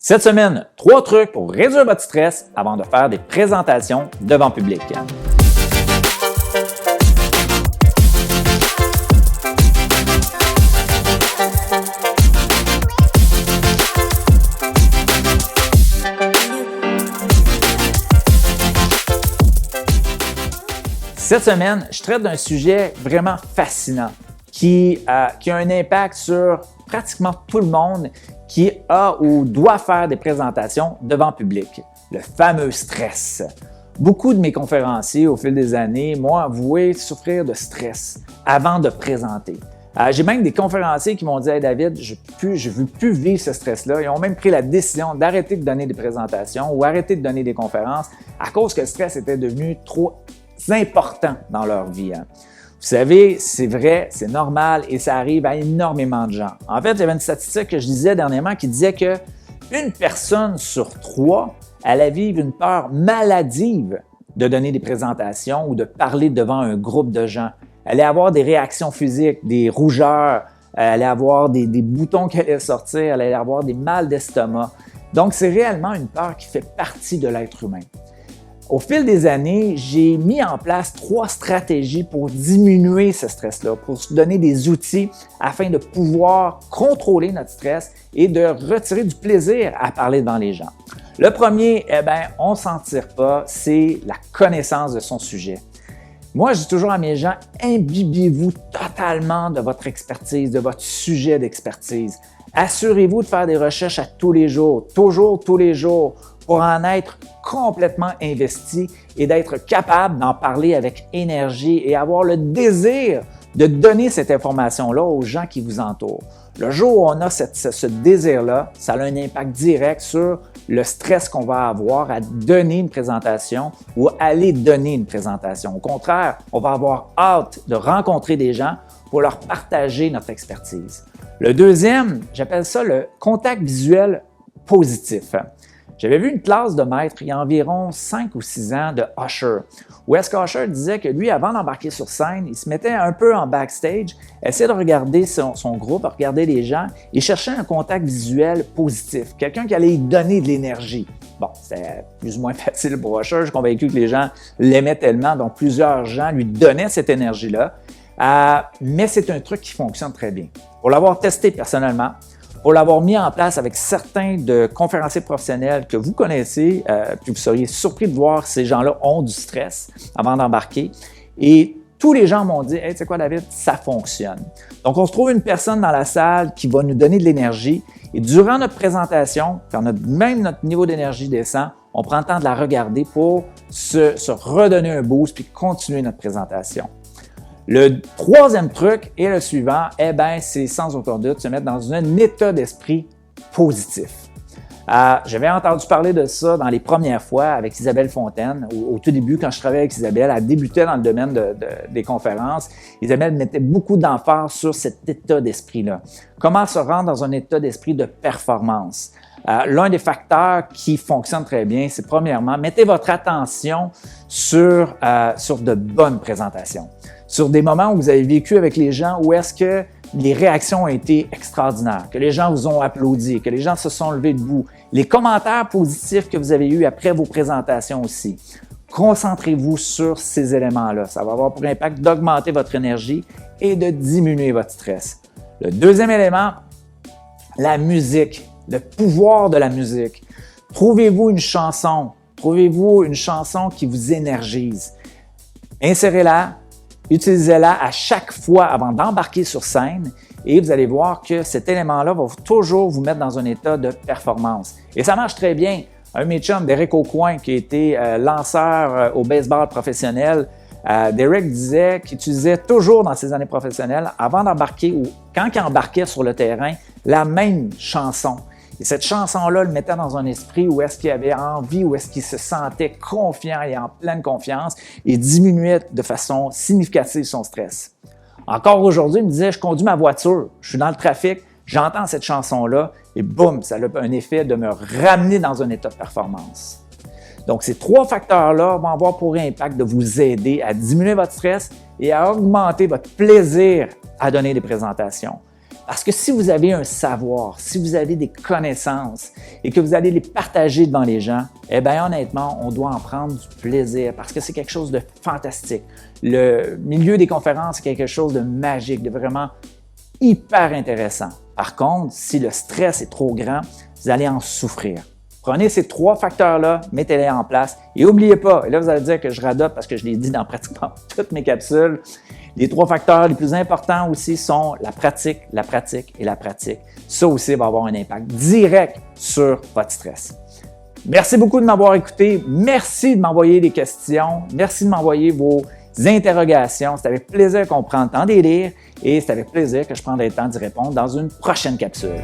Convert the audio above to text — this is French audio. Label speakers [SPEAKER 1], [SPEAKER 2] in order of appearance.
[SPEAKER 1] Cette semaine, 3 trucs pour réduire votre stress avant de faire des présentations devant public. Cette semaine, je traite d'un sujet vraiment fascinant qui a un impact sur pratiquement tout le monde qui a ou doit faire des présentations devant public, le fameux stress. Beaucoup de mes conférenciers au fil des années m'ont avoué souffrir de stress avant de présenter. J'ai même des conférenciers qui m'ont dit « Hey David, je ne veux plus vivre ce stress-là ». Ils ont même pris la décision d'arrêter de donner des présentations ou arrêter de donner des conférences à cause que le stress était devenu trop important dans leur vie. Vous savez, c'est vrai, c'est normal et ça arrive à énormément de gens. En fait, il y avait une statistique que je lisais dernièrement qui disait que une personne sur 3 allait vivre une peur maladive de donner des présentations ou de parler devant un groupe de gens. Elle allait avoir des réactions physiques, des rougeurs, elle allait avoir des boutons qui allaient sortir, elle allait avoir des mal d'estomac. Donc, c'est réellement une peur qui fait partie de l'être humain. Au fil des années, j'ai mis en place 3 stratégies pour diminuer ce stress-là, pour se donner des outils afin de pouvoir contrôler notre stress et de retirer du plaisir à parler devant les gens. Le premier, on ne s'en tire pas, c'est la connaissance de son sujet. Moi, je dis toujours à mes gens, imbibez-vous totalement de votre expertise, de votre sujet d'expertise. Assurez-vous de faire des recherches à tous les jours, toujours tous les jours, pour en être complètement investi et d'être capable d'en parler avec énergie et avoir le désir de donner cette information-là aux gens qui vous entourent. Le jour où on a ce désir-là, ça a un impact direct sur le stress qu'on va avoir à donner une présentation ou aller donner une présentation. Au contraire, on va avoir hâte de rencontrer des gens pour leur partager notre expertise. Le deuxième, j'appelle ça le contact visuel positif. J'avais vu une classe de maître il y a environ 5 ou 6 ans de Usher, où est-ce qu'Usher disait que lui, avant d'embarquer sur scène, il se mettait un peu en backstage, essayait de regarder son groupe, regarder les gens et cherchait un contact visuel positif, quelqu'un qui allait lui donner de l'énergie. Bon, c'était plus ou moins facile pour Usher, je suis convaincu que les gens l'aimaient tellement, donc plusieurs gens lui donnaient cette énergie-là, mais c'est un truc qui fonctionne très bien. Pour l'avoir testé personnellement, pour l'avoir mis en place avec certains de conférenciers professionnels que vous connaissez, puis vous seriez surpris de voir que ces gens-là ont du stress avant d'embarquer. Et tous les gens m'ont dit « Hey, tu sais quoi David, ça fonctionne ». Donc, on se trouve une personne dans la salle qui va nous donner de l'énergie et durant notre présentation, quand même notre niveau d'énergie descend, on prend le temps de la regarder pour se redonner un boost puis continuer notre présentation. Le troisième truc et le suivant, c'est sans aucun doute se mettre dans un état d'esprit positif. J'avais entendu parler de ça dans les premières fois avec Isabelle Fontaine. Au tout début, quand je travaillais avec Isabelle, elle débutait dans le domaine des conférences. Isabelle mettait beaucoup d'emphase sur cet état d'esprit-là. Comment se rendre dans un état d'esprit de performance? L'un des facteurs qui fonctionne très bien, c'est premièrement, mettez votre attention sur de bonnes présentations, sur des moments où vous avez vécu avec les gens où est-ce que les réactions ont été extraordinaires, que les gens vous ont applaudi, que les gens se sont levés debout, les commentaires positifs que vous avez eus après vos présentations aussi. Concentrez-vous sur ces éléments-là. Ça va avoir pour impact d'augmenter votre énergie et de diminuer votre stress. Le deuxième élément, la musique. Le pouvoir de la musique. Trouvez-vous une chanson qui vous énergise. Insérez-la, utilisez-la à chaque fois avant d'embarquer sur scène et vous allez voir que cet élément-là va toujours vous mettre dans un état de performance. Et ça marche très bien. Un de mes chums, Derek Aucoin, qui a été lanceur au baseball professionnel, Derek disait qu'il utilisait toujours dans ses années professionnelles, avant d'embarquer ou quand il embarquait sur le terrain, la même chanson. Et cette chanson-là le mettait dans un esprit où est-ce qu'il avait envie, où est-ce qu'il se sentait confiant et en pleine confiance et diminuait de façon significative son stress. Encore aujourd'hui, il me disait, je conduis ma voiture, je suis dans le trafic, j'entends cette chanson-là et boum, ça a un effet de me ramener dans un état de performance. Donc, ces 3 facteurs-là vont avoir pour impact de vous aider à diminuer votre stress et à augmenter votre plaisir à donner des présentations. Parce que si vous avez un savoir, si vous avez des connaissances et que vous allez les partager devant les gens, eh bien honnêtement, on doit en prendre du plaisir parce que c'est quelque chose de fantastique. Le milieu des conférences est quelque chose de magique, de vraiment hyper intéressant. Par contre, si le stress est trop grand, vous allez en souffrir. Prenez ces 3 facteurs-là, mettez-les en place et n'oubliez pas, et là vous allez dire que je radote parce que je l'ai dit dans pratiquement toutes mes capsules, les 3 facteurs les plus importants aussi sont la pratique, la pratique et la pratique. Ça aussi va avoir un impact direct sur votre stress. Merci beaucoup de m'avoir écouté. Merci de m'envoyer des questions. Merci de m'envoyer vos interrogations. C'est avec plaisir qu'on prend le temps d'y lire et c'est avec plaisir que je prendrai le temps d'y répondre dans une prochaine capsule.